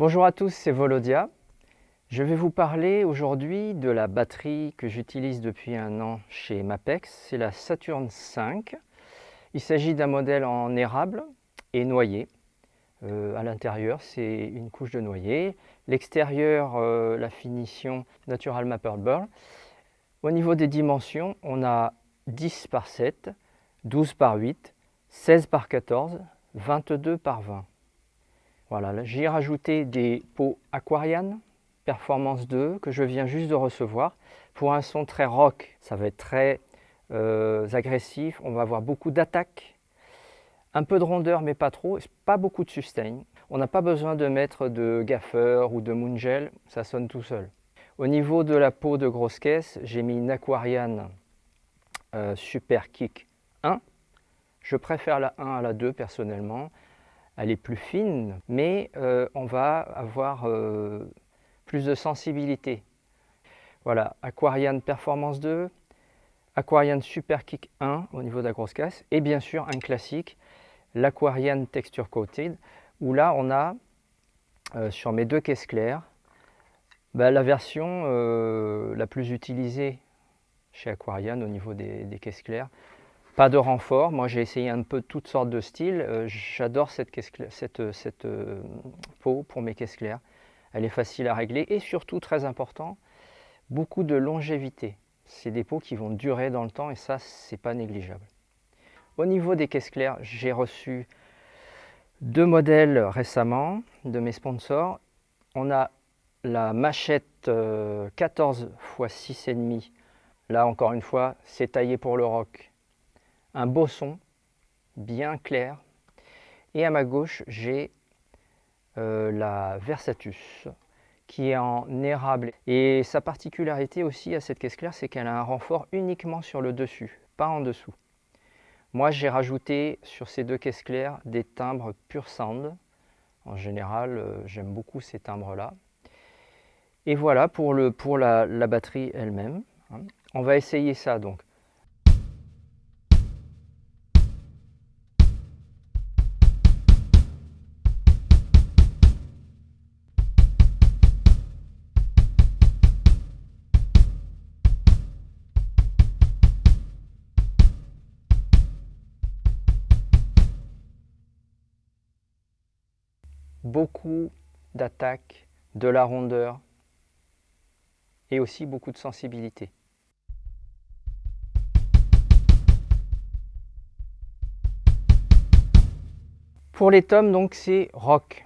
Bonjour à tous, c'est Volodia. Je vais vous parler aujourd'hui de la batterie que j'utilise depuis un an chez Mapex. C'est la Saturn V. Il s'agit d'un modèle en érable et noyer. À l'intérieur, c'est une couche de noyer. L'extérieur, la finition Natural Maple Burl. Au niveau des dimensions, on a 10 par 7, 12 par 8, 16 par 14, 22 par 20. Voilà, j'ai rajouté des pots Aquarian Performance 2 que je viens juste de recevoir pour un son très rock. Ça va être très agressif, on va avoir beaucoup d'attaques, un peu de rondeur mais pas trop, pas beaucoup de sustain. On n'a pas besoin de mettre de gaffer ou de moongel, ça sonne tout seul. Au niveau de la peau de grosse caisse, j'ai mis une Aquarian Super Kick 1. Je préfère la 1 à la 2 personnellement. Elle est plus fine, mais on va avoir plus de sensibilité. Voilà, Aquarian Performance 2, Aquarian Super Kick 1 au niveau de la grosse caisse, et bien sûr un classique, l'Aquarian Texture Coated, où là on a sur mes deux caisses claires, la version la plus utilisée chez Aquarian au niveau des caisses claires. Pas de renfort, moi j'ai essayé un peu toutes sortes de styles, j'adore cette peau pour mes caisses claires, elle est facile à régler et surtout très important, beaucoup de longévité. C'est des peaux qui vont durer dans le temps et ça c'est pas négligeable. Au niveau des caisses claires, j'ai reçu deux modèles récemment de mes sponsors. On a la Machette 14 x 6,5, là encore une fois c'est taillé pour le rock. Un beau son, bien clair. Et à ma gauche, j'ai la Versatus, qui est en érable. Et sa particularité aussi à cette caisse claire, c'est qu'elle a un renfort uniquement sur le dessus, pas en dessous. Moi, j'ai rajouté sur ces deux caisses claires des timbres Pure Sound. En général, j'aime beaucoup ces timbres-là. Et voilà pour la batterie elle-même. On va essayer ça donc. Beaucoup d'attaque, de la rondeur et aussi beaucoup de sensibilité. Pour les tomes, donc c'est rock.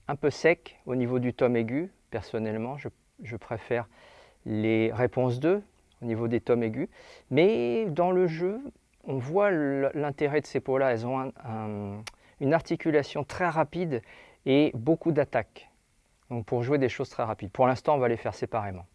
Un peu sec au niveau du tome aigu. Personnellement, je préfère les réponses 2 au niveau des tomes aigus. Mais dans le jeu, on voit l'intérêt de ces peaux-là. Elles ont une articulation très rapide et beaucoup d'attaques. Donc pour jouer des choses très rapides. Pour l'instant, on va les faire séparément.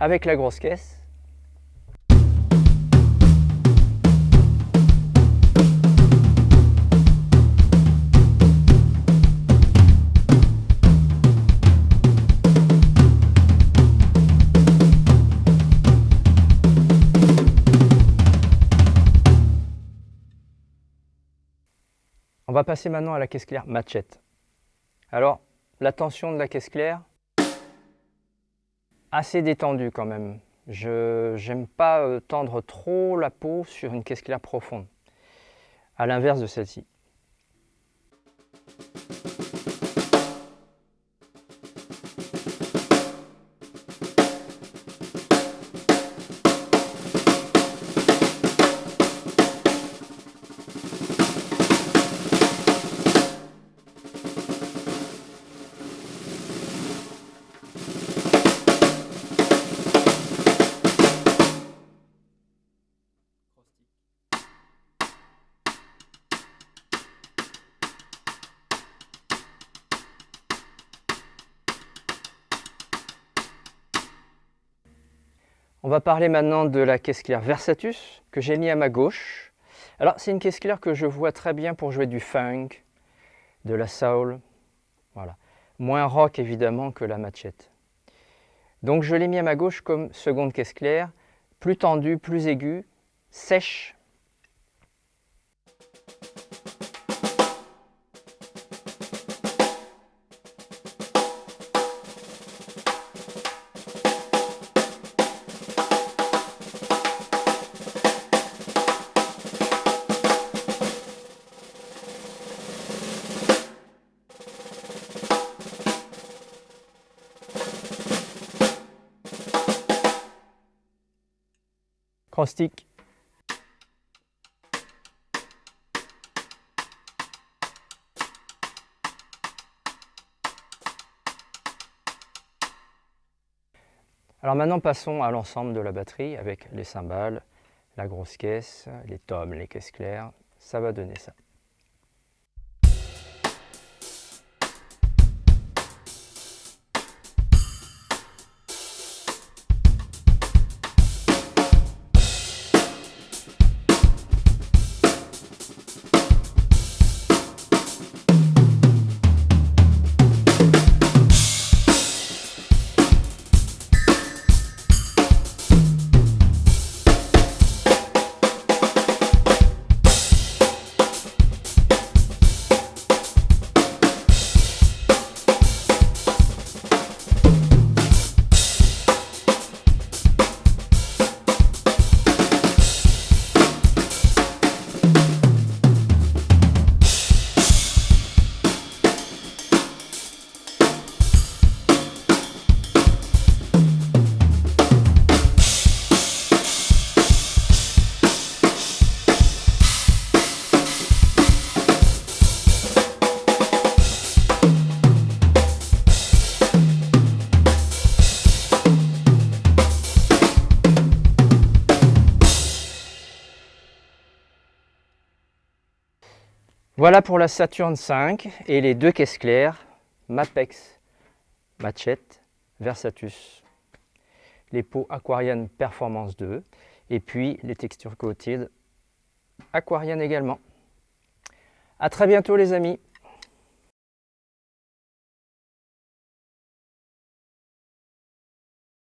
Avec la grosse caisse, on va passer maintenant à la caisse claire Machette. Alors, la tension de la caisse claire, assez détendue quand même. Je n'aime pas tendre trop la peau sur une caisse claire profonde, à l'inverse de celle-ci. On va parler maintenant de la caisse claire Versatus que j'ai mis à ma gauche. Alors c'est une caisse claire que je vois très bien pour jouer du funk, de la soul, voilà. Moins rock évidemment que la Machette. Donc je l'ai mis à ma gauche comme seconde caisse claire, plus tendue, plus aiguë, sèche. Cross-stick. Alors maintenant passons à l'ensemble de la batterie avec les cymbales, la grosse caisse, les tomes, les caisses claires. Ça va donner ça. Voilà pour la Saturn V et les deux caisses claires, Mapex, Machette, Versatus. Les pots Aquarian Performance 2 et puis les textures coated Aquarian également. À très bientôt les amis.